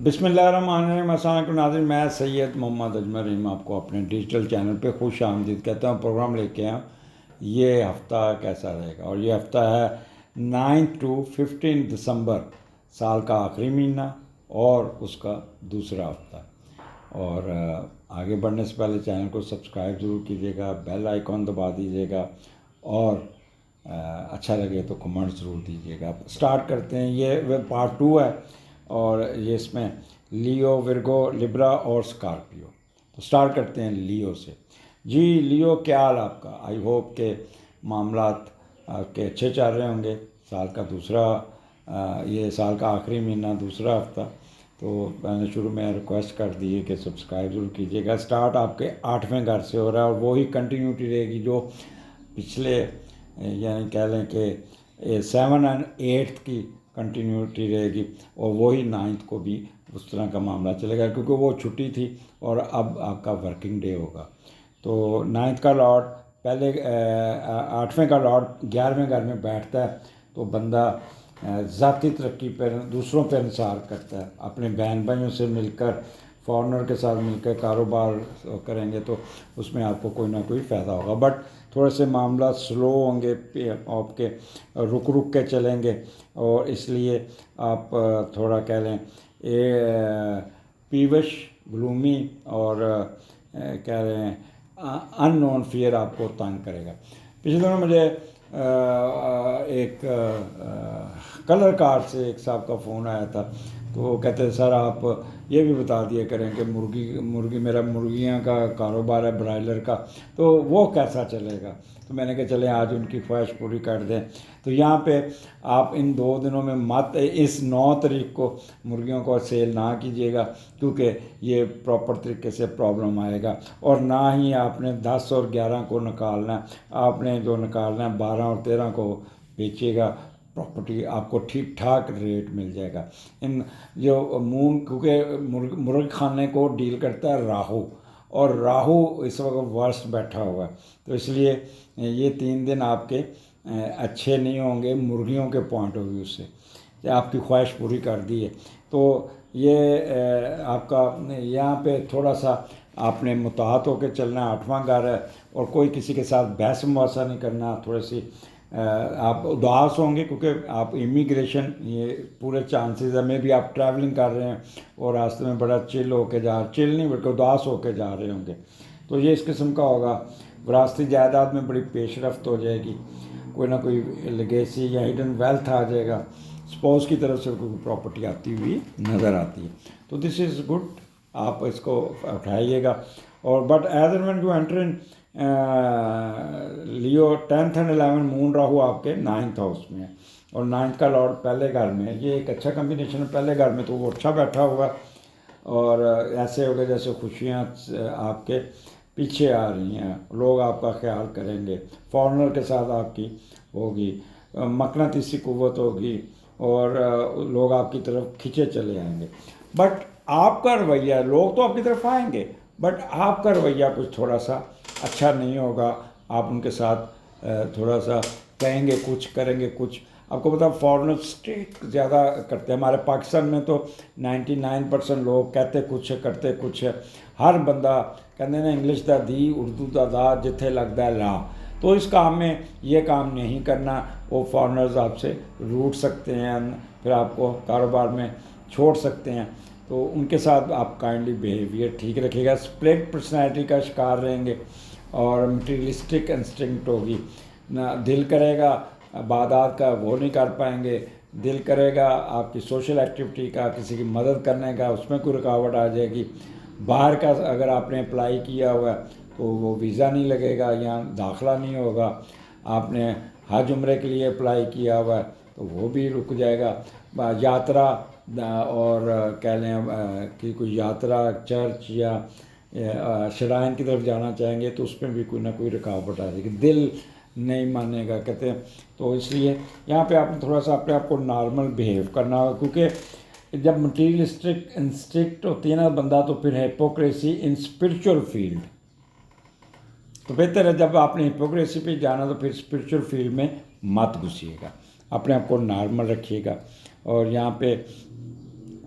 बिस्मिल्लाहिर्रहमानिर्रहीम। अस्सलाम वालेकुम नाज़रीन, मैं सैयद मोहम्मद अजमल रहीम आपको अपने डिजिटल चैनल पे खुश आमदीद कहता हूँ। प्रोग्राम लेके आया ये हफ़्ता कैसा रहेगा, और ये हफ़्ता है 9 to 15 दिसंबर, साल का आखिरी महीना और उसका दूसरा हफ़्ता। और आगे बढ़ने से पहले चैनल को सब्सक्राइब ज़रूर कीजिएगा, बेल आइकॉन दबा दीजिएगा और अच्छा लगे तो कमेंट ज़रूर दीजिएगा। स्टार्ट करते हैं, ये पार्ट 2 है और ये इसमें लियो, विर्गो, लिब्रा और स्कॉर्पियो। तो स्टार्ट करते हैं लियो से। जी लियो, क्या हाल आपका? आई होप के मामलात आपके अच्छे चल रहे होंगे। साल का दूसरा ये साल का आखिरी महीना, दूसरा हफ्ता। तो मैंने शुरू में रिक्वेस्ट कर दी है कि सब्सक्राइब ज़रूर कीजिएगा। स्टार्ट आपके 8वें घर से हो रहा है और वही कंटिन्यूटी रहेगी जो पिछले, यानी कह लें कि 7 और 8 की कंटिन्यूटी रहेगी, और वही 9th को भी उस तरह का मामला चलेगा क्योंकि वो छुट्टी थी और अब आपका वर्किंग डे होगा। तो 9th का लॉर्ड पहले 8वें का लॉर्ड 11वें घर में बैठता है, तो बंदा ज़ाती तरक्की पर, दूसरों पर इंसार करता है। अपने बहन भाइयों से मिलकर, फॉरेनर के साथ मिलकर कारोबार करेंगे तो उसमें आपको कोई ना कोई फ़ायदा होगा। बट थोड़े से मामला स्लो होंगे, आपके रुक रुक के चलेंगे, और इसलिए आप थोड़ा कह लें ये पीविश, ग्लूमी और कह रहे हैं अननोन फियर आपको तंग करेगा। पिछले दिनों मुझे एक कलर कार से एक साहब का फ़ोन आया था, तो वो कहते सर आप ये भी बता दिया करें कि मुर्गी मेरा मुर्गियां का कारोबार है, ब्रायलर का, तो वो कैसा चलेगा। तो मैंने कहा चलें आज उनकी ख्वाहिश पूरी कर दें। तो यहाँ पे आप इन 2 दिनों में मत, इस 9 तारीख को मुर्गियों को सेल ना कीजिएगा क्योंकि ये प्रॉपर तरीके से प्रॉब्लम आएगा। और ना ही आपने 10 और 11 को निकालना है, आपने जो निकालना है 12 और 13 को बेचिएगा। प्रॉपर्टी आपको ठीक ठाक रेट मिल जाएगा। इन जो मून, क्योंकि मुर्ग खाने को डील करता है राहु, और राहु इस वक्त वर्स्ट बैठा हुआ है, तो इसलिए ये 3 दिन आपके अच्छे नहीं होंगे मुर्गियों के पॉइंट ऑफ व्यू से। आपकी ख्वाहिश पूरी कर दी है तो ये आपका यहाँ पे थोड़ा सा आपने मुताहत होकर चलना है। 8वां घर है और कोई किसी के साथ बहस मुबासा नहीं करना। थोड़ी सी आप उदास होंगे क्योंकि आप इमिग्रेशन, ये पूरे चांसेस है, मे भी आप ट्रैवलिंग कर रहे हैं और रास्ते में बड़ा चिल होके चिल नहीं बल्कि उदास होके जा रहे होंगे, तो ये इस किस्म का होगा। विरासती जायदाद में बड़ी पेशरफ्त हो जाएगी, कोई ना कोई लेगेसी या हिडन वेल्थ आ जाएगा, स्पाउस की तरफ से कोई प्रॉपर्टी आती हुई नज़र आती है। तो दिस इज़ गुड, आप इसको उठाइएगा। और but as and when you enter in Leo 10th and 11 moon Rahu आपके 9th हाउस में है और 9th का लॉर्ड पहले घर में है। ये एक अच्छा कम्बिनेशन है। पहले घर में तो वो अच्छा बैठा हुआ, और ऐसे होगा जैसे खुशियाँ आपके पीछे आ रही हैं, लोग आपका ख्याल करेंगे, फॉरेनर के साथ आपकी होगी, मकनातीसी कुव्वत होगी और लोग आपकी तरफ खींचे चले आएंगे। बट आपका रवैया, लोग तो आपकी तरफ आएंगे बट आपका रवैया कुछ थोड़ा सा अच्छा नहीं होगा। आप उनके साथ थोड़ा सा कहेंगे कुछ, करेंगे कुछ। आपको पता फॉरेनर स्टेट ज़्यादा करते हैं। हमारे पाकिस्तान में तो 99% लोग कहते कुछ है करते कुछ है। हर बंदा कहते ना इंग्लिश दा दी, उर्दू दा दा, जिथे लगता है ला। तो इस काम में ये काम नहीं करना। वो फॉरेनर्स आपसे रूठ सकते हैं, फिर आपको कारोबार में छोड़ सकते हैं, तो उनके साथ आप काइंडली बिहेवियर ठीक रखिएगा। स्प्लिट पर्सनैलिटी का शिकार रहेंगे और मटीरियलिस्टिक इंस्टिंक्ट होगी ना। दिल करेगा इबादत का, वो नहीं कर पाएंगे। दिल करेगा आपकी सोशल एक्टिविटी का, किसी की मदद करने का, उसमें कोई रुकावट आ जाएगी। बाहर का अगर आपने अप्लाई किया हुआ है तो वो वीज़ा नहीं लगेगा, यहाँ दाखिला नहीं होगा। आपने हज उम्रे के लिए अप्लाई किया हुआ है तो वो भी रुक जाएगा। यात्रा और कह लें कि कोई यात्रा, चर्च या शराइन की तरफ जाना चाहेंगे तो उसमें भी कोई ना कोई रुकावट आ जाएगी। दिल नहीं मानेगा कहते हैं। तो इसलिए यहाँ पे आपने थोड़ा सा अपने आप को नॉर्मल बिहेव करना होगा, क्योंकि जब मटीरियलिस्टिक इंस्टिक्ट होती है ना बंदा, तो फिर हिपोक्रेसी इन स्पिरिचुअल फील्ड, तो बेहतर है जब आपने हिपोक्रेसी पे जाना तो फिर स्पिरिचुअल फील्ड में मत घुसिएगा, अपने आप को नॉर्मल रखिएगा। और यहाँ पे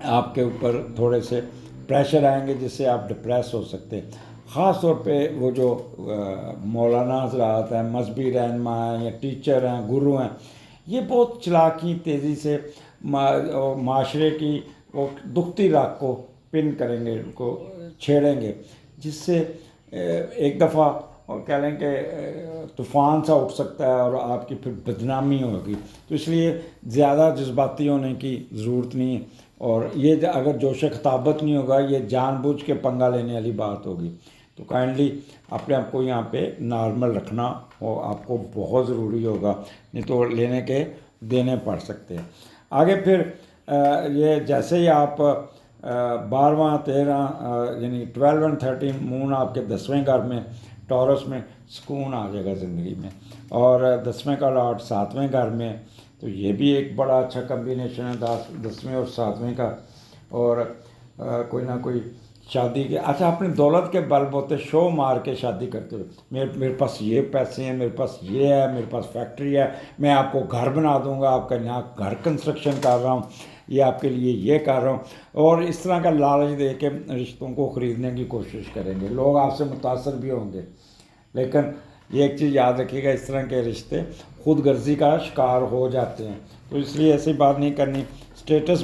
आपके ऊपर थोड़े से प्रेशर आएंगे जिससे आप डिप्रेस हो सकते हैं। ख़ास तौर पे वो जो मौलाना हज़रात हैं, मजहबी रहनुमा हैं या टीचर हैं, गुरु हैं, ये बहुत चालाकी तेज़ी से माशरे की वो दुखती राख को पिन करेंगे, उनको छेड़ेंगे, जिससे एक दफ़ा और कह लें कि तूफ़ान सा उठ सकता है और आपकी फिर बदनामी होगी। तो इसलिए ज़्यादा जज्बाती होने की ज़रूरत नहीं है। और ये अगर जोश खिताबत नहीं होगा, ये जानबूझ के पंगा लेने वाली बात होगी। तो काइंडली अपने आप को यहाँ पे नॉर्मल रखना और आपको बहुत ज़रूरी होगा, नहीं तो लेने के देने पड़ सकते हैं। आगे फिर ये जैसे ही आप 12वां 13 यानी 12 एंड 13 मून आपके 10वें घर में टॉरस में, सुकून आ जाएगा ज़िंदगी में। और 10वें का लॉर्ड 7वें घर में, तो ये भी एक बड़ा अच्छा कम्बिनेशन है 10वें और 7वें का। और कोई ना कोई शादी के अच्छा अपनी दौलत के बलबूते शो मार के शादी करते हुए, मेरे पास ये पैसे हैं, मेरे पास ये है, मेरे पास फैक्ट्री है, मैं आपको घर बना दूंगा, आपका यहाँ घर कंस्ट्रक्शन कर रहा हूँ, ये आपके लिए ये कर रहा हूँ। और इस तरह का लालच दे के रिश्तों को ख़रीदने की कोशिश करेंगे। लोग आपसे मुतासर भी होंगे, लेकिन ये एक चीज़ याद रखिएगा, इस तरह के रिश्ते खुद गर्जी का शिकार हो जाते हैं। तो इसलिए ऐसी बात नहीं करनी। स्टेटस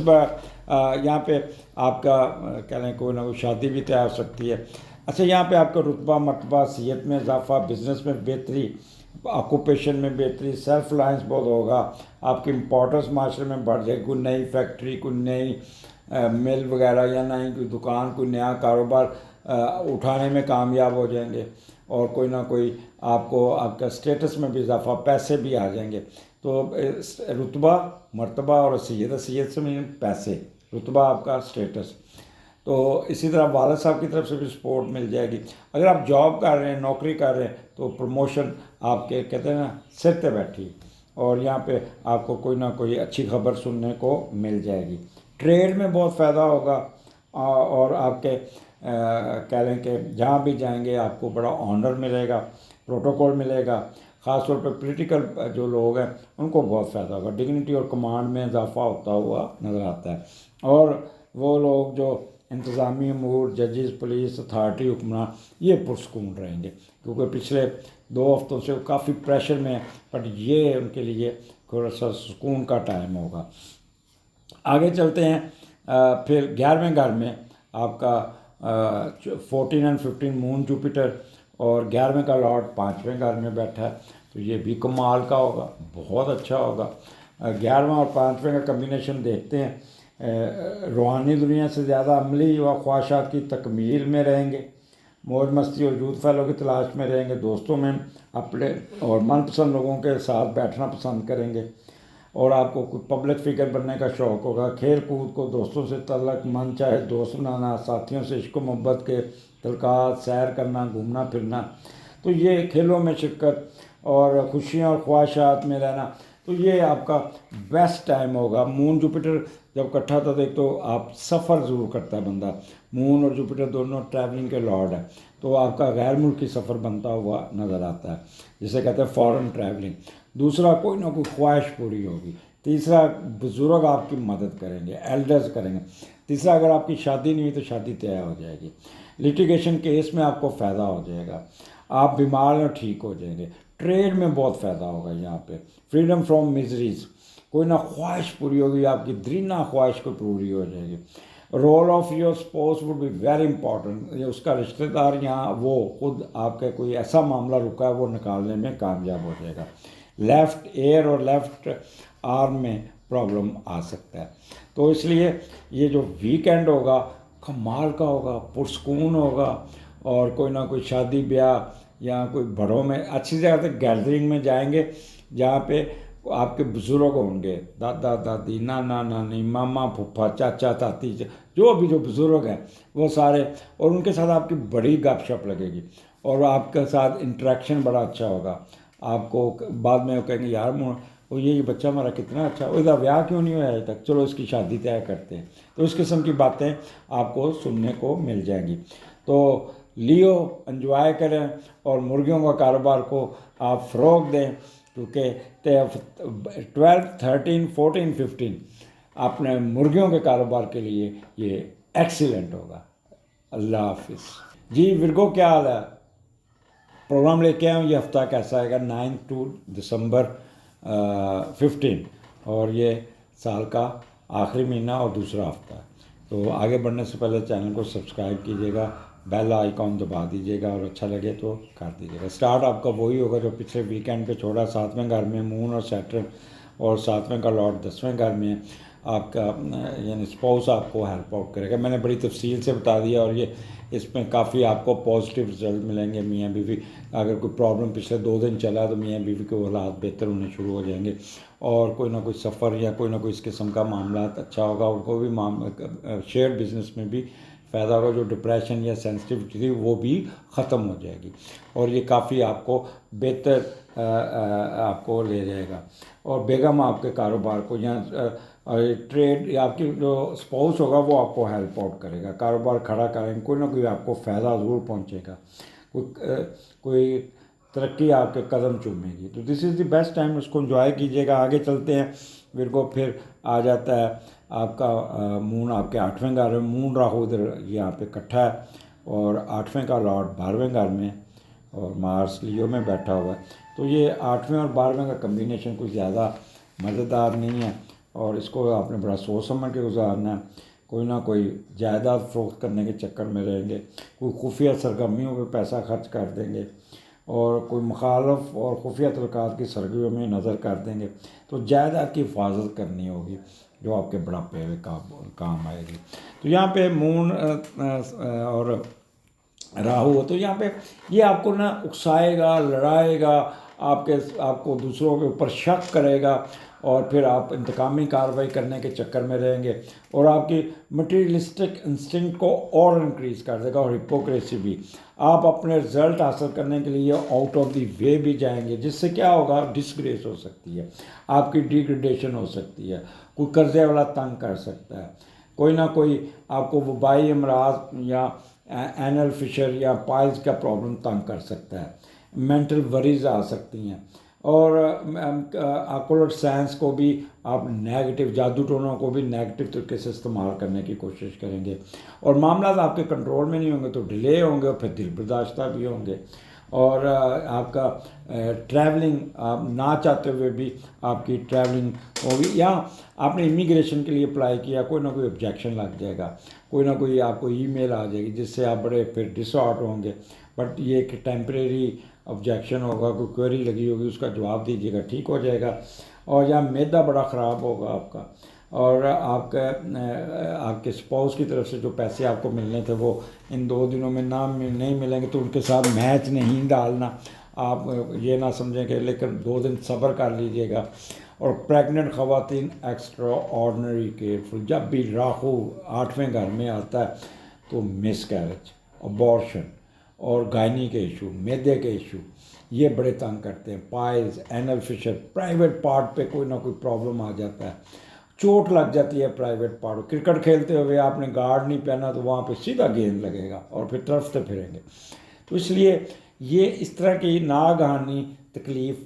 यहाँ पे आपका कह लें कोई ना कोई शादी भी तय हो सकती है। अच्छा, यहाँ पे आपका रुतबा मरतबा, सेहत में इजाफा, बिजनेस में बेहतरी, ऑक्यूपेशन में बेहतरी, सेल्फ रिलायंस बहुत होगा, आपकी इम्पोर्टेंस माशरे में बढ़ जाएगी। कोई नई फैक्ट्री, कोई नई मिल वगैरह या नई कोई दुकान, कोई नया कारोबार उठाने में कामयाब हो जाएंगे। और कोई ना कोई आपको आपका स्टेटस में भी इजाफा, पैसे भी आ जाएंगे। तो रुतबा मर्तबा और हैसियत से मीन पैसे, रुतबा आपका स्टेटस। तो इसी तरह वालिद साहब की तरफ से भी सपोर्ट मिल जाएगी। अगर आप जॉब कर रहे हैं, नौकरी कर रहे हैं, तो प्रमोशन आपके कहते हैं ना सिर पे बैठी, और यहाँ पे आपको कोई ना कोई अच्छी खबर सुनने को मिल जाएगी। ट्रेड में बहुत फ़ायदा होगा। और आपके कह लें कि जहाँ भी जाएंगे आपको बड़ा ऑनर मिलेगा, प्रोटोकॉल मिलेगा। ख़ास तौर पर पॉलिटिकल जो लोग हैं उनको बहुत फ़ायदा होगा, डिग्निटी और कमांड में इजाफा होता हुआ नज़र आता है। और वो लोग जो इंतज़ामी अमूर, जजेस, पुलिस, अथॉरिटी, हुक्मरान, ये पुरस्कून रहेंगे, क्योंकि पिछले 2 हफ्तों से काफ़ी प्रेशर में है, बट ये उनके लिए थोड़ा सा सुकून का टाइम होगा। आगे चलते हैं। फिर 11वें घर में आपका 14 एंड 15 मून जुपिटर, और 11वें का लॉर्ड 5वें घर में बैठा है, तो ये भी कमाल का होगा, बहुत अच्छा होगा। 11वां और 5वें का कम्बिनेशन देखते हैं। रूहानी दुनिया से ज़्यादा अमली व ख्वाहिशात की तकमील में रहेंगे, मौज मस्ती और जूद फैलों की तलाश में रहेंगे, दोस्तों में अपने और मनपसंद लोगों के साथ बैठना पसंद करेंगे। और आपको कोई पब्लिक फिगर बनने का शौक़ होगा। खेल कूद को दोस्तों से तल्लक, मन चाहे दोस्त बनाना, साथियों से इश्क मोहब्बत के तलकात, सैर करना, घूमना फिरना, तो ये खेलों में शिरकत और खुशियाँ और ख्वाहिशात में रहना, तो ये आपका बेस्ट टाइम होगा। मून जुपिटर जब इकट्ठा था, देख तो आप सफ़र ज़रूर करता है बंदा। मून और जुपिटर दोनों ट्रैवलिंग के लॉर्ड हैं, तो आपका गैर मुल्की सफ़र बनता हुआ नज़र आता है, जिसे कहते हैं फॉरेन ट्रैवलिंग। दूसरा, कोई ना कोई ख्वाहिश पूरी होगी। तीसरा, बुज़ुर्ग आपकी मदद करेंगे, एल्डर्स करेंगे। तीसरा, अगर आपकी शादी नहीं हुई तो शादी तय हो जाएगी। लिटिगेशन केस में आपको फ़ायदा हो जाएगा, आप बीमार और ठीक हो जाएंगे। ट्रेड में बहुत फ़ायदा होगा यहाँ पे। फ्रीडम फ्रॉम मिजरीज, कोई ना ख्वाहिश पूरी होगी आपकी, दरीना ख्वाहिश को पूरी हो जाएगी। Role of your spouse would be very important, उसका रिश्तेदार यहाँ वो खुद आपका कोई ऐसा मामला रुका है वो निकालने में कामयाब हो जाएगा। लेफ़्ट एयर और लेफ़्ट आर्म में प्रॉब्लम आ सकता है। तो इसलिए ये जो वीकेंड होगा कमाल का होगा, पुरस्कून होगा। और कोई ना कोई शादी ब्याह या कोई बड़ों में अच्छी जगह से गैदरिंग में जाएंगे, जहाँ पे आपके बुज़ुर्ग होंगे, दादा दादी, नाना नानी, मामा फूफा, चाचा चाची, जो भी जो बुज़ुर्ग हैं वो सारे, और उनके साथ आपकी बड़ी गपशप लगेगी और आपके साथ इंटरेक्शन बड़ा अच्छा होगा। आपको बाद में वो कहेंगे यार वो ये बच्चा हमारा कितना अच्छा, वो इसका ब्याह क्यों नहीं हुआ अभी तक, चलो इसकी शादी तय करते हैं। तो इस किस्म की बातें आपको सुनने को मिल जाएंगी। तो लियो, एंजॉय करें और मुर्गियों का कारोबार को आप फ़रोग दें, क्योंकि 12, 13, 14, 15 अपने मुर्गियों के कारोबार के लिए ये एक्सीलेंट होगा। अल्लाह हाफिज़। जी विरगो, क्या हाल है? प्रोग्राम लेके आया हूँ, ये हफ्ता कैसा आएगा 9 टू दिसंबर 15, और ये साल का आखिरी महीना और दूसरा हफ्ता है। तो आगे बढ़ने से पहले चैनल को सब्सक्राइब कीजिएगा, बेल आइकॉन दबा दीजिएगा, और अच्छा लगे तो कर दीजिएगा। स्टार्ट आपका वही होगा जो पिछले वीकेंड पे छोड़ा, 7वें घर में मून और सैटर्न, और 7वें का लॉर्ड 10वें घर में है। आपका यानी स्पाउस आपको हेल्प आउट करेगा। मैंने बड़ी तफसील से बता दिया, और ये इसमें काफ़ी आपको पॉजिटिव रिजल्ट मिलेंगे। मियाँ बीवी अगर कोई प्रॉब्लम पिछले 2 दिन चला तो मियाँ बीवी के हालात बेहतर होने शुरू हो जाएंगे, और कोई ना कोई सफ़र या कोई ना कोई इस किस्म का मामला अच्छा होगा। उनको भी शेयर बिजनेस में भी फ़ायदा होगा। जो डिप्रेशन या सेंसिटिविटी थी वो भी ख़त्म हो जाएगी, और ये काफ़ी आपको बेहतर आपको ले जाएगा। और बेगम आपके कारोबार को या ट्रेड या आपकी जो स्पाउस होगा वो आपको हेल्प आउट करेगा, कारोबार खड़ा करेंगे, कोई ना कोई आपको फ़ायदा ज़रूर पहुंचेगा, कोई तरक्की आपके कदम चूमेगी। तो this is the best time, उसको एंजॉय कीजिएगा। आगे चलते हैं, विरगो फिर आ जाता है आपका मून आपके 8वें घर में। मून राहु इधर यहाँ पे इकट्ठा है, और 8वें का लॉर्ड 12वें घर में, और मार्स लियो में बैठा हुआ है। तो ये 8वें और 12वें का कम्बिनेशन कुछ ज़्यादा मज़ेदार नहीं है, और इसको आपने बड़ा सोच समझ के गुजारना है। कोई ना कोई जायदाद फ़रोख्त करने के चक्कर में रहेंगे, कोई खुफिया सरगर्मियों पे पैसा खर्च कर देंगे, और कोई मुखालफ और खुफिया तलक़ात की सरगर्मियों में नज़र कर देंगे। तो जायदाद की हिफाजत करनी होगी जो आपके बुढ़ापे में काम आएगी। तो यहाँ पे मून और राहु हो, तो यहाँ पे ये आपको ना उकसाएगा, लड़ाएगा, आपको दूसरों के ऊपर शक करेगा, और फिर आप इंतकामी कार्रवाई करने के चक्कर में रहेंगे, और आपकी मटीरियलिस्टिक इंस्टिंक्ट को और इंक्रीज़ कर देगा, और हिपोक्रेसी भी। आप अपने रिजल्ट हासिल करने के लिए आउट ऑफ द वे भी जाएंगे, जिससे क्या होगा, डिसग्रेस हो सकती है, आपकी डिग्रेडेशन हो सकती है, कोई कर्जे वाला तंग कर सकता है, कोई ना कोई आपको वबाई अमराज या एनल फिशर या पाइल्स का प्रॉब्लम तंग कर सकता है, मेंटल वरीज आ सकती हैं, और ऑकल्ट साइंस को भी आप नेगेटिव, जादू टोनों को भी नेगेटिव तरीके से इस्तेमाल करने की कोशिश करेंगे, और मामला आपके कंट्रोल में नहीं होंगे तो डिले होंगे, और फिर दिल बर्दाश्ता भी होंगे, और आपका ट्रैवलिंग आप ना चाहते हुए भी आपकी ट्रैवलिंग होगी, या आपने इमिग्रेशन के लिए अप्लाई किया, कोई ना कोई ऑब्जेक्शन लग जाएगा, कोई ना कोई आपको ईमेल आ जाएगी जिससे आप बड़े फिर डिसऑर्ट होंगे। बट ये एक टेम्परेरी ऑब्जेक्शन होगा, कोई क्वेरी लगी होगी, उसका जवाब दीजिएगा, ठीक हो जाएगा। और या मैदा बड़ा ख़राब होगा आपका, और आपके स्पाउस की तरफ से जो पैसे आपको मिलने थे वो इन 2 दिनों में नहीं मिलेंगे, तो उनके साथ मैच नहीं डालना। आप ये ना समझें कि, लेकिन 2 दिन सब्र कर लीजिएगा। और प्रेग्नेंट ख़वातीन एक्स्ट्रा ऑर्डनरी केयरफुल, जब भी राहु 8वें घर में आता है तो मिस कैरेज, अबॉर्शन और गायनी के इशू, मैदे के इशू, ये बड़े तंग करते हैं। Piles, anal fissure, private part पे कोई ना कोई प्रॉब्लम आ जाता है, चोट लग जाती है प्राइवेट पार्ट। क्रिकेट खेलते हुए आपने गार्ड नहीं पहना तो वहाँ पे सीधा गेंद लगेगा और फिर तरफते फिरेंगे। तो इसलिए ये इस तरह की नागहानी तकलीफ़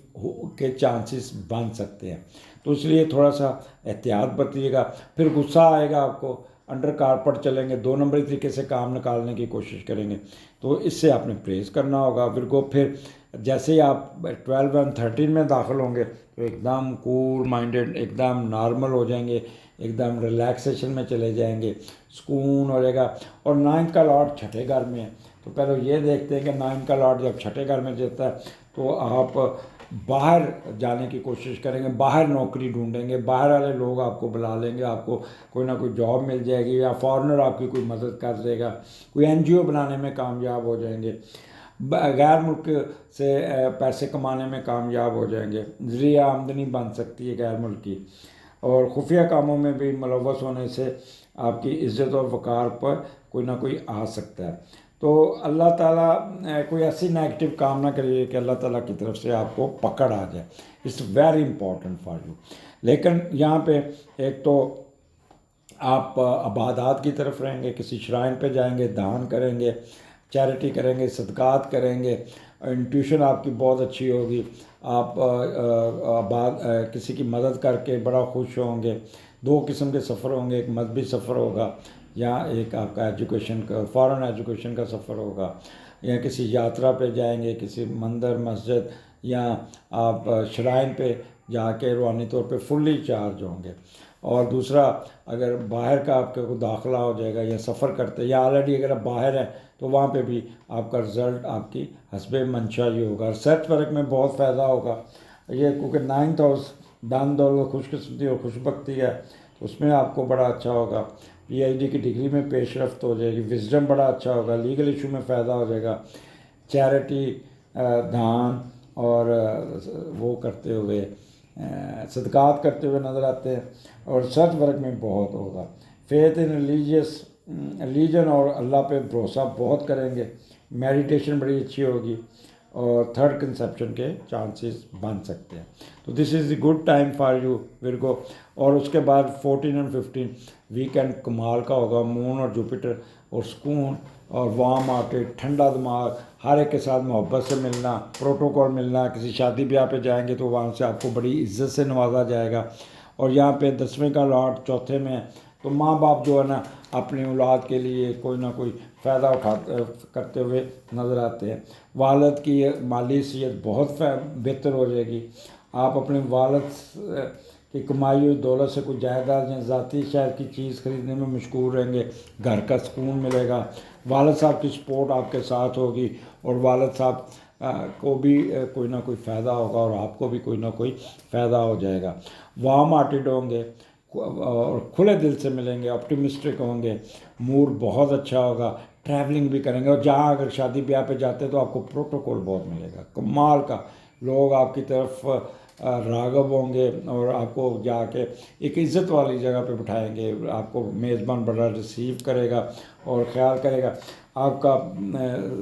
के चांसेस बन सकते हैं, तो इसलिए थोड़ा सा एहतियात बरतिएगा। फिर गुस्सा आएगा आपको, अंडर कारपेट चलेंगे, 2 नंबरी तरीके से काम निकालने की कोशिश करेंगे, तो इससे आपने प्रेस करना होगा। फिर जैसे ही आप 12 और 13 में दाखिल होंगे तो एकदम कूल माइंडेड, एकदम नॉर्मल हो जाएंगे, एकदम रिलैक्सेशन में चले जाएंगे, सुकून हो जाएगा। और 9th का लॉर्ड 6ठे घर में है, तो पहले ये देखते हैं कि 9th का लॉर्ड जब 6ठे घर में जाता है तो आप बाहर जाने की कोशिश करेंगे, बाहर नौकरी ढूंढेंगे, बाहर वाले लोग आपको बुला लेंगे, आपको कोई ना कोई जॉब मिल जाएगी, या फॉरेनर आपकी कोई मदद कर देगा, कोई NGO बनाने में कामयाब हो जाएंगे, गैर मुल्क से पैसे कमाने में कामयाब हो जाएंगे, ज़रिया आमदनी बन सकती है गैर मुल्क की। और खुफिया कामों में भी मुलव्वस होने से आपकी इज़्ज़त और वक़ार पर कोई ना कोई आ सकता है। तो अल्लाह ताला कोई ऐसी नेगेटिव काम ना करिए कि अल्लाह ताला की तरफ से आपको पकड़ आ जाए। It's very important for you. लेकिन यहाँ पे एक तो आप इबादत की तरफ रहेंगे, किसी श्राइन पे जाएंगे, दान करेंगे, चैरिटी करेंगे, सदक़ात करेंगे, इंट्यूशन आपकी बहुत अच्छी होगी, आप किसी की मदद करके बड़ा खुश होंगे। दो किस्म के सफ़र होंगे, एक मजहबी सफ़र होगा या एक आपका एजुकेशन का, फॉरेन एजुकेशन का सफ़र होगा, या किसी यात्रा पे जाएंगे, किसी मंदिर मस्जिद या आप श्राइन पे जाके रूहानी तौर पे फुल्ली चार्ज होंगे। और दूसरा, अगर बाहर का आपका को दाखिला हो जाएगा या सफ़र करते या ऑलरेडी अगर आप बाहर हैं तो वहाँ पे भी आपका रिज़ल्ट आपकी हस्बे मंशा ही होगा। रिसर्च वर्क में बहुत फ़ायदा होगा ये, क्योंकि 9th हाउस दान दौलत खुशकिस्मती और खुशबख्ती है, तो उसमें आपको बड़ा अच्छा होगा। पीएचडी की डिग्री में पेशरफ्त हो जाएगी, विजडम बड़ा अच्छा होगा, लीगल इशू में फ़ायदा हो जाएगा, चैरिटी दान और वो करते हुए सदकात करते हुए नज़र आते हैं। और रिसर्च वर्क में बहुत होगा। फेथ इन रिलीजन और अल्लाह पे भरोसा बहुत करेंगे, मेडिटेशन बड़ी अच्छी होगी और थर्ड कंसेप्शन के चांसेस बन सकते हैं। तो this is the good time for you Virgo. और उसके बाद 14 और 15 वीकेंड कमाल का होगा, मून और जुपिटर और सुकून और वार्म हार्टेड, ठंडा दिमाग, हर एक के साथ मोहब्बत से मिलना, प्रोटोकॉल मिलना। किसी शादी ब्याह पे जाएंगे तो वहाँ से आपको बड़ी इज्जत से नवाजा जाएगा। और यहाँ पे 10वें का लॉर्ड चौथे में है, तो माँ बाप जो है ना अपनी औलाद के लिए कोई ना कोई फ़ायदा करते हुए नज़र आते हैं। वालिद की माली सेहत बहुत बेहतर हो जाएगी। आप अपने वालिद की कमाई हुई दौलत से कोई जायदाद या ज़ाती शहर की चीज़ खरीदने में मशगूल रहेंगे, घर का सुकून मिलेगा, वालिद साहब की सपोर्ट आपके साथ होगी और वालिद साहब को भी कोई ना कोई फ़ायदा होगा और आपको भी कोई ना कोई फ़ायदा हो जाएगा। वार्म हार्टेड होंगे और खुले दिल से मिलेंगे, ऑप्टिमिस्टिक होंगे, मूड बहुत अच्छा होगा, ट्रैवलिंग भी करेंगे। और जहाँ अगर शादी ब्याह पे जाते हैं तो आपको प्रोटोकॉल बहुत मिलेगा, कमाल का, लोग आपकी तरफ राग़ब होंगे और आपको जाके एक इज़्ज़त वाली जगह पे बिठाएंगे, आपको मेज़बान बड़ा रिसीव करेगा और ख्याल करेगा आपका।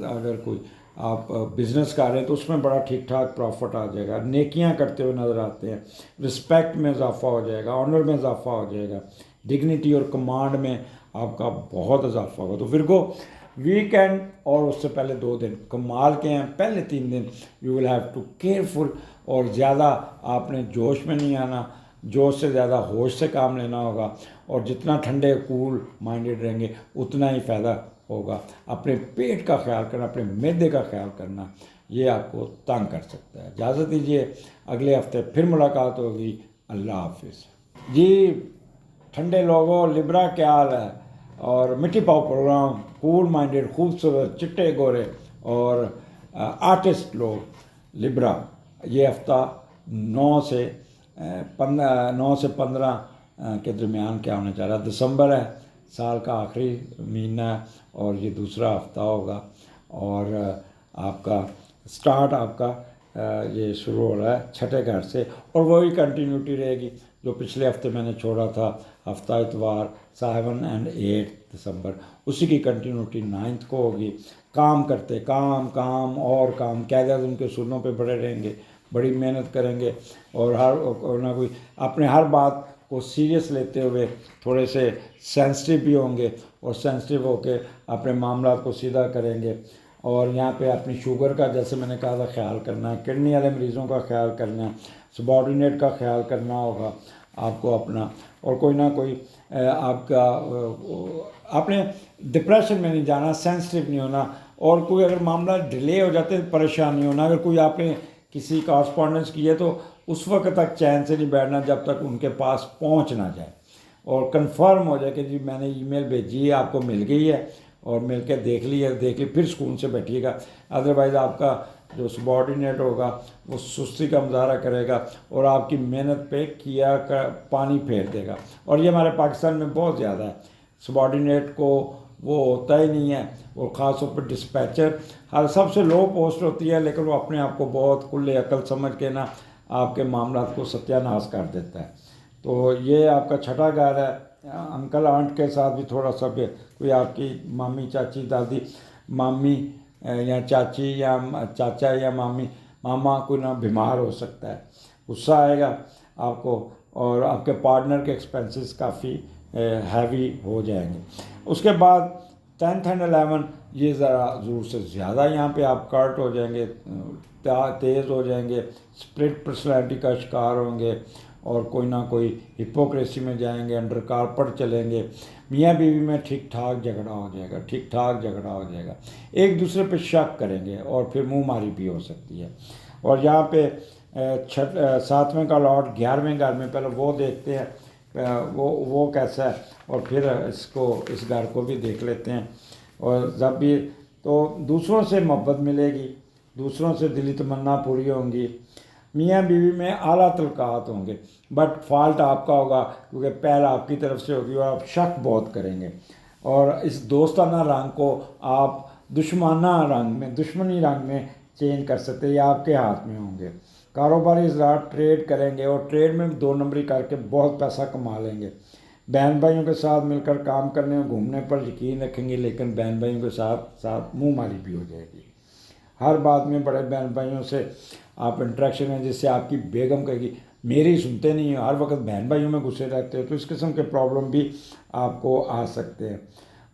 अगर कोई आप बिज़नेस कर रहे हैं तो उसमें बड़ा ठीक ठाक प्रॉफिट आ जाएगा, नेकियां करते हुए नज़र आते हैं, रिस्पेक्ट में इजाफा हो जाएगा, ऑनर में इजाफा हो जाएगा, डिग्निटी और कमांड में आपका बहुत इजाफा होगा। तो विर्गो वीकेंड और उससे पहले 2 दिन कमाल के हैं। पहले 3 दिन you will have to careful, और ज़्यादा आपने जोश में नहीं आना, जोश से ज़्यादा होश से काम लेना होगा। और जितना ठंडे कूल माइंडेड रहेंगे उतना ही फ़ायदा होगा। अपने पेट का ख्याल करना, अपने मैदे का ख्याल करना, ये आपको तंग कर सकता है। इजाज़त दीजिए, अगले हफ्ते फिर मुलाकात होगी। अल्लाह हाफिज़ जी। ठंडे लोगों, लिब्रा क्या हाल है? और मिट्टी पाव प्रोग्राम, कूल माइंडेड, खूबसूरत, चिट्टे गोरे और आर्टिस्ट लोग लिब्रा, ये हफ्ता 9 से 15 के दरमियान क्या होने जा रहा है। दिसंबर है, साल का आखिरी महीना है और ये दूसरा हफ्ता होगा। और आपका स्टार्ट आपका ये शुरू हो रहा है छठे घर से और वही कंटिन्यूटी रहेगी जो पिछले हफ्ते मैंने छोड़ा था। हफ्ता इतवार 7 और 8 दिसंबर, उसी की कंटिन्यूटी 9 को होगी। काम करते काम काम और काम, कायदे-ए-आज़म के उसूलों पे बड़े रहेंगे, बड़ी मेहनत करेंगे और हर ना कोई अपने हर बात को सीरियस लेते हुए थोड़े से सेंसिटिव भी होंगे और सेंसिटिव होकर अपने मामला को सीधा करेंगे। और यहाँ पे अपनी शुगर का, जैसे मैंने कहा था, ख्याल करना है, किडनी वाले मरीज़ों का ख्याल करना है, सबॉर्डिनेट का ख्याल करना होगा आपको अपना। और कोई ना कोई आपका आपने डिप्रेशन में नहीं जाना, सेंसिटिव नहीं होना। और कोई अगर मामला डिले हो जाते परेशान नहीं होना। अगर कोई आपने किसी कॉरस्पॉन्डेंस की है तो उस वक्त तक चैन से नहीं बैठना जब तक उनके पास पहुंच ना जाए और कंफर्म हो जाए कि जी मैंने ईमेल भेजी है, आपको मिल गई है और मिल के देख ली, फिर सुकून से बैठिएगा। अदरवाइज़ आपका जो सबॉर्डिनेट होगा वो सुस्ती का मुजाहरा करेगा और आपकी मेहनत पे किया का पानी फेर देगा। और ये हमारे पाकिस्तान में बहुत ज़्यादा है, सबॉर्डिनेट को वो होता ही नहीं है। वो ख़ास तौर पर डिस्पैचर हर सबसे लो पोस्ट होती है, लेकिन वो अपने आप को बहुत खुले अकल समझ के ना आपके मामला को सत्यानाश कर देता है। तो ये आपका छठा घर है। अंकल आंट के साथ भी थोड़ा सा कोई आपकी मामी चाची दादी मामी या चाची या चाचा या मामी मामा कोई ना बीमार हो सकता है, गुस्सा आएगा आपको और आपके पार्टनर के एक्सपेंसेस काफ़ी हैवी हो जाएंगे। उसके बाद 10th और 11 ये ज़रा ज़रूर से ज़्यादा यहाँ पे आप कर्ट हो जाएंगे, तेज़ हो जाएंगे, स्प्लिट पर्सनैलिटी का शिकार होंगे और कोई ना कोई हिपोक्रेसी में जाएंगे, अंडर कारपेट चलेंगे। मियाँ बीवी में ठीक ठाक झगड़ा हो जाएगा, ठीक ठाक झगड़ा हो जाएगा, एक दूसरे पे शक करेंगे और फिर मुँह मारी भी हो सकती है। और यहाँ पे 7वें का लॉर्ड 11वें घर में, पहले वो देखते हैं वो कैसा है और फिर इस घर को भी देख लेते हैं। और जब भी तो दूसरों से मोहब्बत मिलेगी, दूसरों से दिली तमन्ना पूरी होंगी, मियाँ बीवी में आला तलकात होंगे, बट फॉल्ट आपका होगा क्योंकि पहल आपकी तरफ से होगी और आप शक बहुत करेंगे। और इस दोस्ताना रंग को आप दुश्मनाना रंग में, दुश्मनी रंग में चेंज कर सकते हैं, या आपके हाथ में होंगे। कारोबारी इजरात ट्रेड करेंगे और ट्रेड में 2 नंबरी करके बहुत पैसा कमा लेंगे। बहन भाइयों के साथ मिलकर काम करने और घूमने पर यकीन रखेंगे, लेकिन बहन भाइयों के साथ साथ मुँह मारी भी हो जाएगी। हर बात में बड़े बहन भाइयों से आप इंटरेक्शन है, जिससे आपकी बेगम कहेगी मेरी सुनते नहीं हो, हर वक्त बहन भाइयों में घुसे रहते हो, तो इस किस्म के प्रॉब्लम भी आपको आ सकते हैं।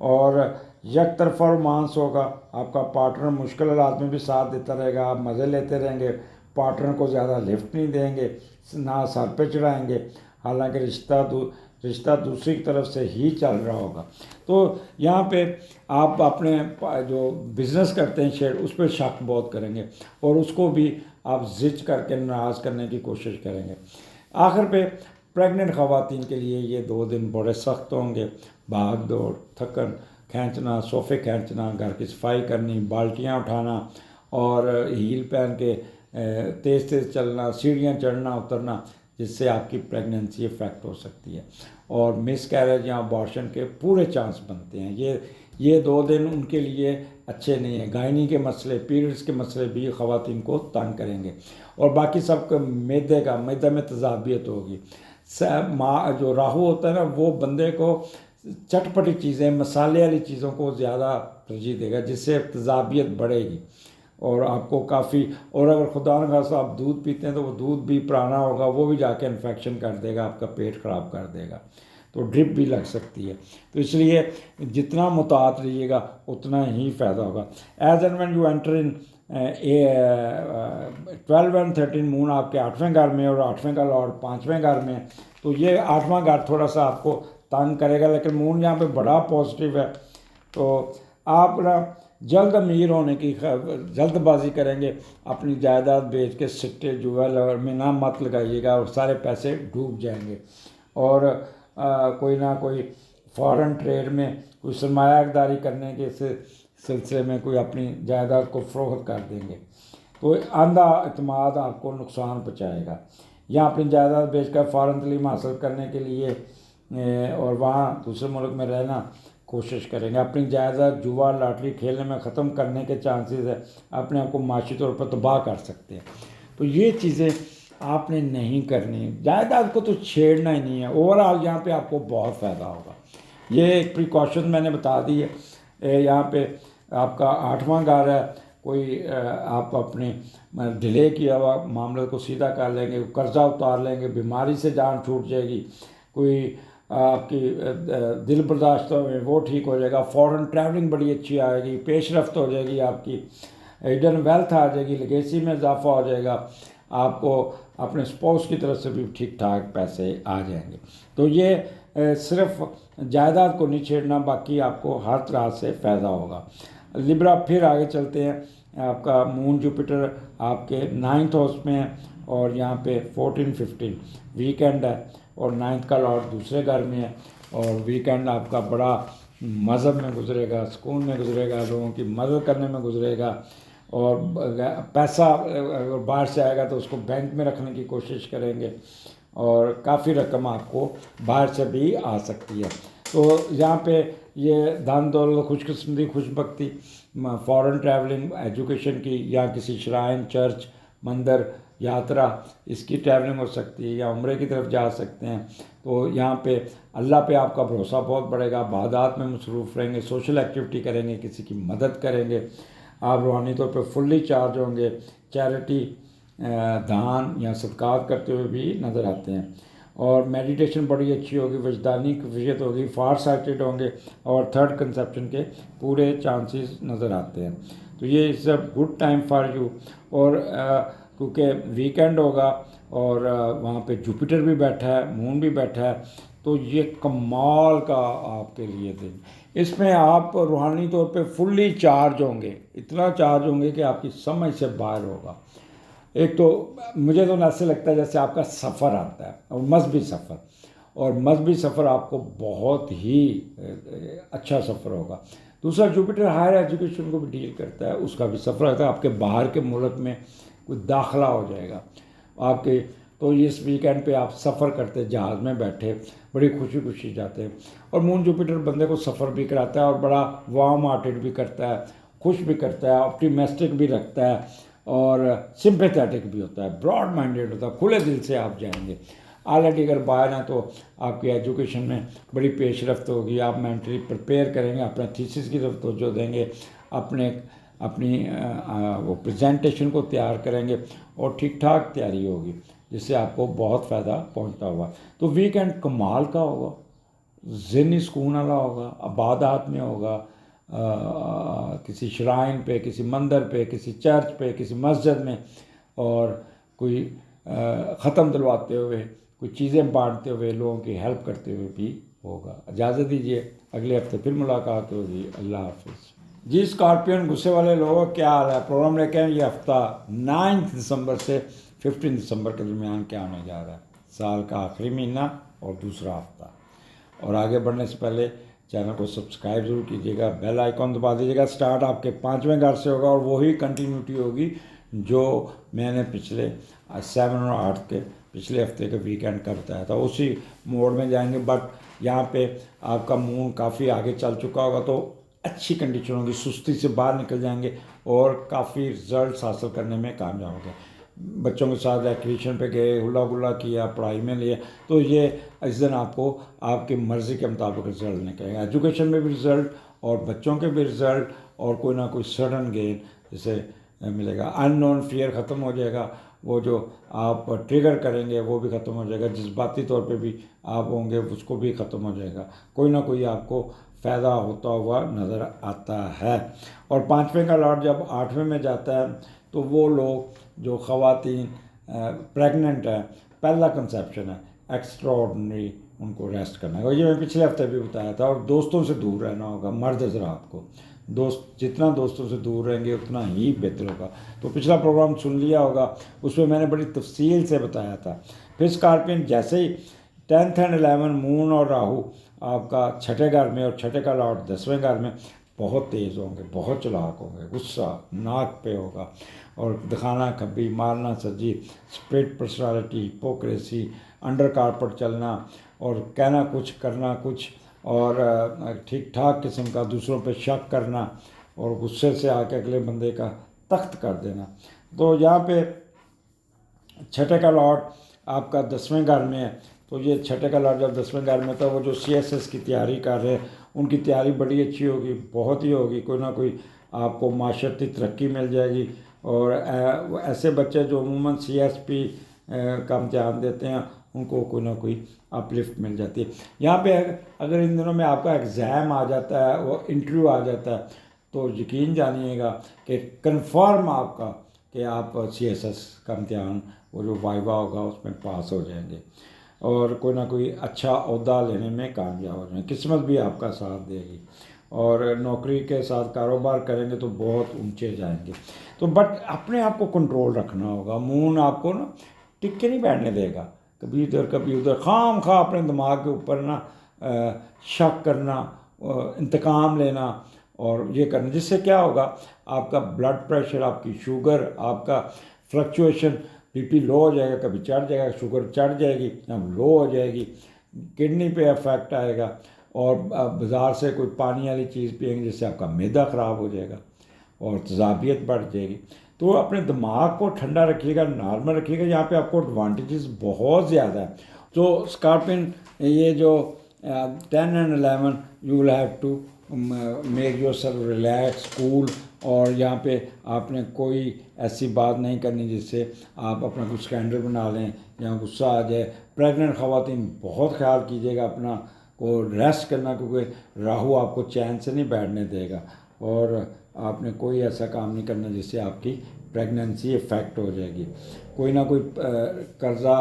और एक तरफा रोमांस होगा, आपका पार्टनर मुश्किल हालात में भी साथ देता रहेगा, आप मज़े लेते रहेंगे, पार्टनर को ज़्यादा लिफ्ट नहीं देंगे, ना सर पे चढ़ाएंगे, हालांकि रिश्ता दूसरी की तरफ से ही चल रहा होगा। तो यहाँ पे आप अपने जो बिज़नेस करते हैं शेयर, उस पर शक बहुत करेंगे और उसको भी आप जिद करके नाराज़ करने की कोशिश करेंगे। आखिर पे प्रेग्नेंट ख़वातीन के लिए ये 2 दिन बड़े सख्त होंगे। भाग दौड़, थकन, खींचना, सोफ़े खींचना, घर की सफाई करनी, बाल्टियाँ उठाना और हील पहन के तेज़ तेज़ चलना, सीढ़ियाँ चढ़ना उतरना, जिससे आपकी प्रेगनेंसी इफेक्ट हो सकती है और मिस कैरेज या अबॉर्शन के पूरे चांस बनते हैं। ये 2 दिन उनके लिए अच्छे नहीं हैं। गायनी के मसले, पीरियड्स के मसले भी ख़वातीन को तंग करेंगे और बाकी सब मैदे में तज़ाबियत होगी। जो राहु होता है ना, वो बंदे को चटपटी चीज़ें, मसाले वाली चीज़ों को ज़्यादा तरजीह देगा, जिससे तज़ाबियत बढ़ेगी और आपको काफ़ी, और अगर खुदा न खास्ता आप दूध पीते हैं तो वो दूध भी पुराना होगा, वो भी जाके इन्फेक्शन कर देगा, आपका पेट ख़राब कर देगा, तो ड्रिप भी लग सकती है। तो इसलिए जितना मुतात रहिएगा उतना ही फ़ायदा होगा। As and when you enter in 12 एंड 13 मून आपके 8वें घर में और 8वें का लॉर्ड 5वें घर में, तो ये 8वां घर थोड़ा सा आपको तंग करेगा, लेकिन मून यहाँ पे बड़ा पॉजिटिव है। तो आप ना जल्द अमीर होने की जल्दबाजी करेंगे, अपनी जायदाद बेच के सिट्टे जुएल में ना मत लगाइएगा और सारे पैसे डूब जाएंगे। और कोई ना कोई फॉरेन ट्रेड में कोई सरमायादारी करने के सिलसिले में कोई अपनी जायदाद को फ़रोख्त कर देंगे, तो अंधा इत्मीनान आपको नुकसान पहुँचाएगा। या अपनी जायदाद बेचकर फ़ॉरेन तलीम हासिल करने के लिए और वहाँ दूसरे मुल्क में रहना कोशिश करेंगे। अपनी जायदाद जुआ लॉटरी खेलने में ख़त्म करने के चांसेस है, अपने आप को माशी तौर पर तबाह कर सकते हैं। तो ये चीज़ें आपने नहीं करनी, जायदाद को तो छेड़ना ही नहीं है। ओवरऑल यहाँ पे आपको बहुत फ़ायदा होगा। ये एक प्रिकॉशन मैंने बता दी है। यहाँ पे आपका 8वां घर है, कोई आप अपने डिले किया हुआ मामले को सीधा कर लेंगे, कर्जा उतार लेंगे, बीमारी से जान छूट जाएगी, कोई आपकी दिल बर्दाश्त में वो ठीक हो जाएगा, फ़ॉरेन ट्रैवलिंग बड़ी अच्छी आएगी, पेशरफ्त हो जाएगी, आपकी हिडन वेल्थ आ जाएगी, लेगेसी में इजाफा हो जाएगा, आपको अपने स्पाउस की तरफ से भी ठीक ठाक पैसे आ जाएंगे। तो ये सिर्फ जायदाद को नहीं छेड़ना, बाकी आपको हर तरह से फ़ायदा होगा। लिब्रा, फिर आगे चलते हैं। आपका मून जुपिटर आपके 9th हाउस में है और यहाँ पे 14-15 वीकेंड है और 9th का लॉर्ड दूसरे घर में है और वीकेंड आपका बड़ा मज़हब में गुजरेगा, सुकून में गुजरेगा, लोगों की मदद करने में गुजरेगा और पैसा अगर बाहर से आएगा तो उसको बैंक में रखने की कोशिश करेंगे और काफ़ी रकम आपको बाहर से भी आ सकती है। तो यहाँ पे ये धन दौलत, खुशकिस्मती, खुशबख्ती, फॉरेन ट्रैवलिंग, एजुकेशन की, या किसी श्राइन, चर्च, मंदिर, यात्रा, इसकी ट्रैवलिंग हो सकती है, या उम्रे की तरफ जा सकते हैं। तो यहाँ पे अल्लाह पे आपका भरोसा बहुत बढ़ेगा, इबादत में मसरूफ़ रहेंगे, सोशल एक्टिविटी करेंगे, किसी की मदद करेंगे, आप रूहानी तौर पर फुल्ली चार्ज होंगे, चैरिटी, दान या सदक़ात करते हुए भी नज़र आते हैं और मेडिटेशन बड़ी अच्छी होगी, वजदानी कफ़ियत होगी, फार साइटेड होंगे और थर्ड कंसेप्शन के पूरे चांसेस नज़र आते हैं। तो ये is a good time for you. और क्योंकि वीकेंड होगा और वहाँ पे जुपिटर भी बैठा है, मून भी बैठा है। तो ये कमाल का आपके लिए दिन। इसमें आप रूहानी तौर पे फुल्ली चार्ज होंगे, इतना चार्ज होंगे कि आपकी समझ से बाहर होगा। एक तो मुझे तो ऐसे लगता है जैसे आपका सफ़र आता है, और मजहबी सफ़र, और मजहबी सफ़र आपको बहुत ही अच्छा सफ़र होगा। दूसरा, जुपिटर हायर एजुकेशन को भी डील करता है, उसका भी सफ़र आता है। आपके बाहर के मुल्क में कोई दाखला हो जाएगा आपके, तो इस वीकेंड पे आप सफ़र करते, जहाज़ में बैठे, बड़ी खुशी खुशी जाते हैं। और मून जुपिटर बंदे को सफ़र भी कराता है और बड़ा वार्म हार्टेड भी करता है, खुश भी करता है, ऑप्टिमिस्टिक भी रखता है, और सिंपैथेटिक भी होता है, ब्रॉड माइंडेड होता है, खुले दिल से आप जाएंगे। ऑलरेडी अगर बाहर हैं तो आपकी एजुकेशन में बड़ी पेशरफ्त होगी, आप मेंटली प्रिपेयर करेंगे, अपना थीसिस की तरफ तवज्जो देंगे, अपनी वो प्रेजेंटेशन को तैयार करेंगे, और ठीक ठाक तैयारी होगी जिससे आपको बहुत फ़ायदा पहुंचता होगा। तो वीकेंड कमाल का होगा, ज़हनी सुकून वाला होगा, इबादत में होगा, किसी श्राइन पे, किसी मंदिर पे, किसी चर्च पे, किसी मस्जिद में, और कोई ख़त्म दिलवाते हुए, कोई चीज़ें बांटते हुए, लोगों की हेल्प करते हुए भी होगा। इजाज़त दीजिए, अगले हफ्ते फिर मुलाकात होगी। अल्लाह हाफिज़। जी स्कॉर्पियन, गुस्से वाले लोगों, क्या हाल है? प्रोग्राम लेके आए ये हफ्ता 9 दिसंबर से 15 दिसंबर के दरमियान क्या होने जा रहा है, साल का आखिरी महीना और दूसरा हफ्ता। और आगे बढ़ने से पहले चैनल को सब्सक्राइब ज़रूर कीजिएगा, बेल आइकॉन दबा दीजिएगा। स्टार्ट आपके 5वें घर से होगा, और वही कंटिन्यूटी होगी जो मैंने पिछले 7 और 8 के पिछले हफ्ते के वीकेंड का बताया था, उसी मोड में जाएंगे। बट यहाँ पे आपका मून काफ़ी आगे चल चुका होगा, तो अच्छी कंडीशन होगी, सुस्ती से बाहर निकल जाएंगे और काफ़ी रिजल्ट्स हासिल करने में कामयाब होंगे। बच्चों के साथ एक्टिवेशन पे गए, हुला गुला किया, पढ़ाई में लिया, तो ये इस दिन आपको आपकी मर्ज़ी के मुताबिक रिजल्ट निकलेगा। एजुकेशन में भी रिज़ल्ट, और बच्चों के भी रिज़ल्ट, और कोई ना कोई सडन गेन जैसे मिलेगा। अननोन फियर ख़त्म हो जाएगा, वो जो आप ट्रिगर करेंगे वो भी ख़त्म हो जाएगा, जज्बाती तौर पे भी आप होंगे उसको भी ख़त्म हो जाएगा। कोई ना कोई आपको फ़ायदा होता हुआ नज़र आता है। और 5वें का लॉर्ड जब 8वें में जाता है, तो वो लोग जो ख़वातीन प्रेग्नेंट है, पहला कंसेप्शन है, एक्स्ट्रा ऑर्डनरी उनको रेस्ट करना है। ये मैं पिछले हफ्ते भी बताया था। और दोस्तों से दूर रहना होगा, मर्द हज़रात को, दोस्त जितना दोस्तों से दूर रहेंगे उतना ही बेहतर होगा। तो पिछला प्रोग्राम सुन लिया होगा, उसमें मैंने बड़ी तफसील से बताया था। फिर स्कॉर्पियन जैसे ही 10th एंड 11 मून और राहु आपका 6ठे घर में, और 6ठे का लॉर्ड 10वें घर में, बहुत तेज़ होंगे, बहुत चालाक होंगे, गुस्सा नाक पे होगा, और दिखाना खब्बी, मारना सज्जी, split personality, hypocrisy, under carpet चलना, और कहना कुछ करना कुछ, और ठीक ठाक किस्म का दूसरों पे शक करना, और गुस्से से आके अगले बंदे का तख्त कर देना। तो यहाँ पे 6ठे का लॉर्ड आपका 10वें घर में है, तो ये 6ठे का लॉर्ड जब 10वें घर में था, वो जो CSS की तैयारी कर रहे हैं उनकी तैयारी बड़ी अच्छी होगी, बहुत ही होगी। कोई ना कोई आपको माशरती तरक्की मिल जाएगी, और ऐसे बच्चे जो अमूमन CSP का इम्तहान देते हैं उनको कोई ना कोई अपलिफ्ट मिल जाती है। यहाँ पे अगर इन दिनों में आपका एग्ज़ाम आ जाता है, वो इंटरव्यू आ जाता है, तो यकीन जानिएगा कि कन्फर्म आपका कि आप CSS का इम्तहान, वो जो वाइवा होगा उसमें पास हो जाएंगे, और कोई ना कोई अच्छा ओहदा लेने में कामयाब हो जाएंगे। किस्मत भी आपका साथ देगी, और नौकरी के साथ कारोबार करेंगे तो बहुत ऊंचे जाएंगे। तो बट अपने आप को कंट्रोल रखना होगा। मून आपको ना टिक के नहीं बैठने देगा, कभी इधर कभी उधर, खाम खा अपने दिमाग के ऊपर ना शक करना, इंतकाम लेना, और ये करना, जिससे क्या होगा, आपका ब्लड प्रेशर, आपकी शुगर, आपका फ्लक्चुएशन, BP लो हो जाएगा, कभी चढ़ जाएगा, शुगर चढ़ जाएगी, अब लो हो जाएगी, किडनी पे इफेक्ट आएगा, और बाज़ार से कोई पानी वाली चीज़ पिएंगे जिससे आपका मैदा ख़राब हो जाएगा, और तजाबियत बढ़ जाएगी। तो अपने दिमाग को ठंडा रखिएगा, नॉर्मल रखिएगा। यहाँ पे आपको एडवांटेजेस बहुत ज़्यादा है। तो स्कॉर्पियन, ये जो 10 and 11 you will have to make yourself relax, cool, और यहाँ पे आपने कोई ऐसी बात नहीं करनी जिससे आप अपना कुछ स्कैंडल बना लें या गुस्सा आ जाए। प्रेग्नेंट ख़वातीन बहुत ख्याल कीजिएगा अपना को, रेस्ट करना, क्योंकि राहु आपको चैन से नहीं बैठने देगा, और आपने कोई ऐसा काम नहीं करना जिससे आपकी प्रेगनेंसी इफेक्ट हो जाएगी। कोई ना कोई कर्जा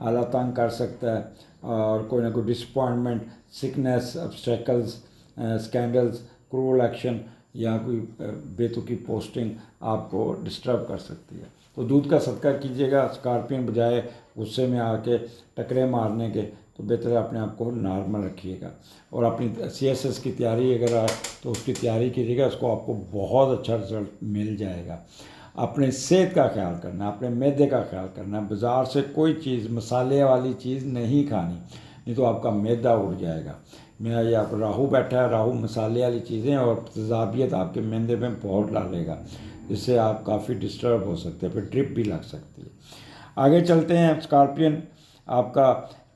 आला तंग कर सकता है, और कोई ना कोई disappointment, sickness, obstacles, scandals, cruel action या कोई बेतुकी पोस्टिंग आपको डिस्टर्ब कर सकती है। तो दूध का सदका कीजिएगा स्कॉर्पियन, बजाय गुस्से में आके टकरे मारने के। तो बेहतर है अपने आप को नॉर्मल रखिएगा, और अपनी CSS की तैयारी अगर आए तो उसकी तैयारी कीजिएगा, उसको आपको बहुत अच्छा रिजल्ट मिल जाएगा। अपने सेहत का ख्याल करना, अपने मैदे का ख्याल करना, बाज़ार से कोई चीज़ मसाले वाली चीज़ नहीं खानी, नहीं तो आपका मैदा उड़ जाएगा। मेरा ये आप राहु बैठा है, राहु मसाले वाली चीज़ें और तेज़ाबियत आपके मैदे में बहुत डालेगा, जिससे आप काफ़ी डिस्टर्ब हो सकते हैं, फिर ड्रिप भी लग सकती है। आगे चलते हैं। स्कॉर्पियन आपका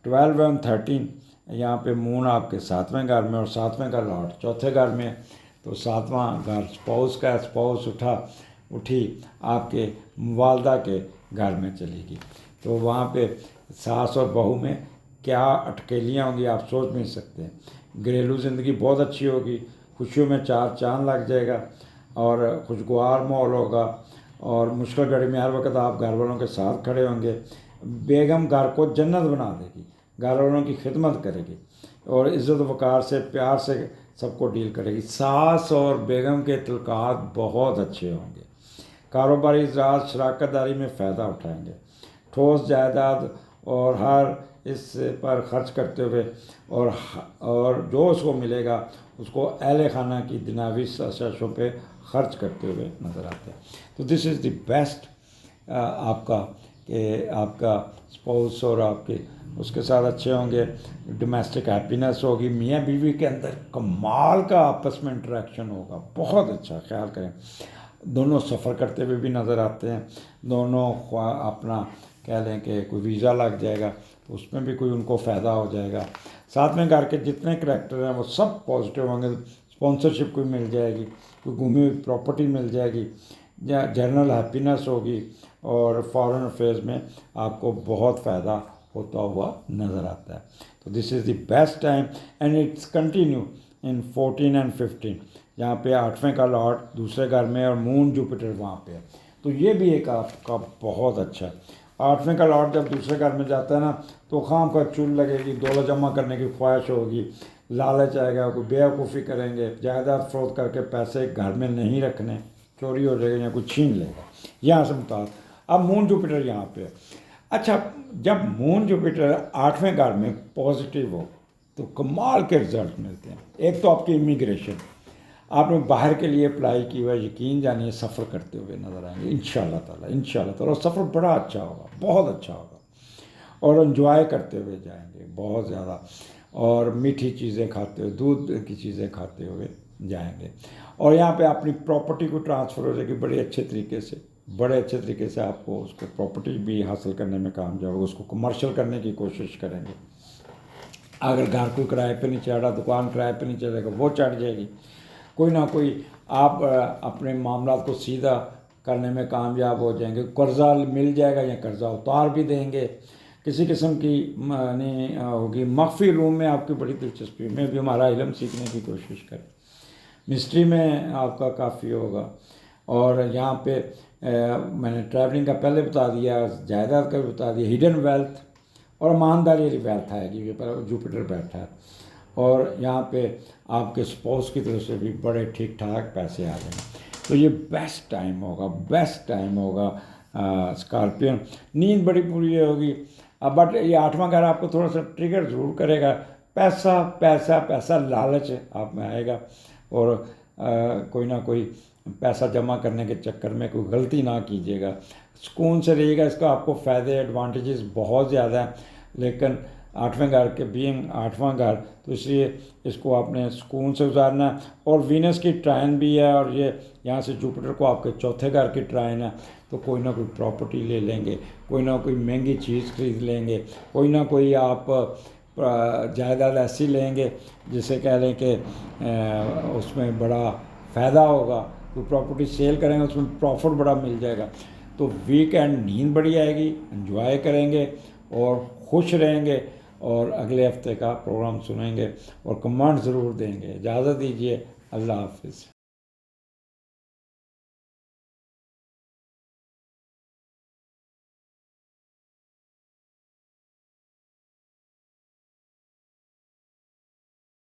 12 और 13, यहाँ पे मून आपके 7वें घर में और 7वें का लॉर्ड 4थे घर में। तो 7वां घर स्पाउस का, स्पाउस उठी आपके वालदा के घर में चलेगी। तो वहाँ पे सास और बहू में क्या अटकेलियाँ होंगी आप सोच नहीं सकते। घरेलू ज़िंदगी बहुत अच्छी होगी, खुशियों में चार चांद लग जाएगा और खुशगवार माहौल होगा, और मुश्किल घड़ी में हर वक्त आप घर वालों के साथ खड़े होंगे। बेगम घर को जन्नत बना देगी, घर वालों की खिदमत करेगी और इज़्ज़त वक़ार से, प्यार से सबको डील करेगी। सास और बेगम के तल्लुकात बहुत अच्छे होंगे। कारोबारी इजरात शराकतदारी में फ़ायदा उठाएंगे। ठोस जायदाद और हर इस पर खर्च करते हुए और जो उसको मिलेगा उसको अहले खाना की दुनियावी साजिशों पे खर्च करते हुए नज़र आते हैं। तो दिस इज़ द बेस्ट आपका, कि आपका स्पाउस और आपके उसके साथ अच्छे होंगे। डोमेस्टिक हैप्पीनेस होगी, मियाँ बीवी के अंदर कमाल का आपस में इंटरेक्शन होगा, बहुत अच्छा। ख्याल करें, दोनों सफ़र करते हुए भी नज़र आते हैं, दोनों अपना कह लें कि कोई वीज़ा लग जाएगा तो उसमें भी कोई उनको फ़ायदा हो जाएगा। साथ में घर के जितने करैक्टर हैं वो सब पॉजिटिव होंगे। स्पॉन्सरशिप कोई मिल जाएगी, कोई घूमी हुई प्रॉपर्टी मिल जाएगी, या जनरल हैप्पीनेस होगी, और फॉरेन अफेयर्स में आपको बहुत फ़ायदा होता हुआ नज़र आता है। तो this is the best time and it's continue in 14 and 15, जहाँ पे 8वें का लॉर्ड दूसरे घर में और मून जुपिटर वहाँ पे है। तो ये भी एक आपका बहुत अच्छा है। 8वें का लॉर्ड जब दूसरे घर में जाता है ना, तो खाम का चुल लगेगी, दौलत जमा करने की ख्वाहिश होगी, लालच आएगा, कोई बेवकूफ़ी करेंगे, जायदाद फरोख्त करके पैसे घर में नहीं रखने, चोरी हो जाएगा या कोई छीन लेगा। यहाँ से मुताद अब मून जुपिटर यहाँ पे है। अच्छा, जब मून जुपिटर 8वें घर में पॉजिटिव हो तो कमाल के रिजल्ट मिलते हैं। एक तो आपकी इमिग्रेशन, आपने बाहर के लिए अप्लाई की हुआ, यकीन जानिए सफ़र करते हुए नज़र आएंगे इंशाल्लाह ताला। और सफ़र बड़ा अच्छा होगा, बहुत अच्छा होगा, और इन्जॉय करते हुए जाएंगे बहुत ज़्यादा, और मीठी चीज़ें खाते हुए, दूध की चीज़ें खाते हुए जाएंगे। और यहाँ पे अपनी प्रॉपर्टी को ट्रांसफ़र हो जाएगी बड़े अच्छे तरीके से आपको उसको प्रॉपर्टी भी हासिल करने में कामयाब होगा, उसको कमर्शियल करने की कोशिश करेंगे। अगर घर कोई किराए पे नहीं चढ़ रहा, दुकान किराए पे नहीं चढ़ेगा, वो चढ़ जाएगी। कोई ना कोई आप अपने मामला को सीधा करने में कामयाब हो जाएंगे, कर्जा मिल जाएगा या कर्जा उतार भी देंगे। किसी किस्म की नहीं होगी। मख्फी रूम में आपकी बड़ी दिलचस्पी में भी हमारा इल्म सीखने की कोशिश करें। मिस्ट्री में आपका काफ़ी होगा। और यहाँ पे मैंने ट्रैवलिंग का पहले बता दिया, जायदाद का भी बता दिया, हिडन वेल्थ और ईमानदारी वाली वेल्थ आएगी, ये पर जुपिटर बैठा है। और यहाँ पे आपके स्पाउस की तरफ से भी बड़े ठीक ठाक पैसे आ जाएंगे। तो ये बेस्ट टाइम होगा स्कॉर्पियन। नींद बड़ी पूरी होगी। अब बट ये 8वां घर आपको थोड़ा सा ट्रिगर ज़रूर करेगा। पैसा पैसा पैसा लालच आप में आएगा, और कोई ना कोई पैसा जमा करने के चक्कर में कोई गलती ना कीजिएगा। सुकून से रहिएगा, इसका आपको फ़ायदे एडवांटेजेस बहुत ज़्यादा हैं। लेकिन 8वें घर के बीइंग 8वां घर, तो इसलिए इसको आपने सुकून से गुजारना है। और वीनस की ट्राइन भी है, और ये यहाँ से जुपिटर को आपके 4थे घर की ट्राइन है। तो कोई ना कोई प्रॉपर्टी ले लेंगे, कोई ना कोई महंगी चीज़ खरीद लेंगे, कोई ना कोई आप जायदाद ऐसी लेंगे जिसे कह लें कि उसमें बड़ा फ़ायदा होगा। कोई प्रॉपर्टी सेल करेंगे, उसमें प्रॉफिट बड़ा मिल जाएगा। तो वीकेंड नींद बड़ी आएगी, एंजॉय करेंगे और खुश रहेंगे, और अगले हफ्ते का प्रोग्राम सुनेंगे और कमेंट ज़रूर देंगे। इजाज़त दीजिए, अल्लाह हाफिज़।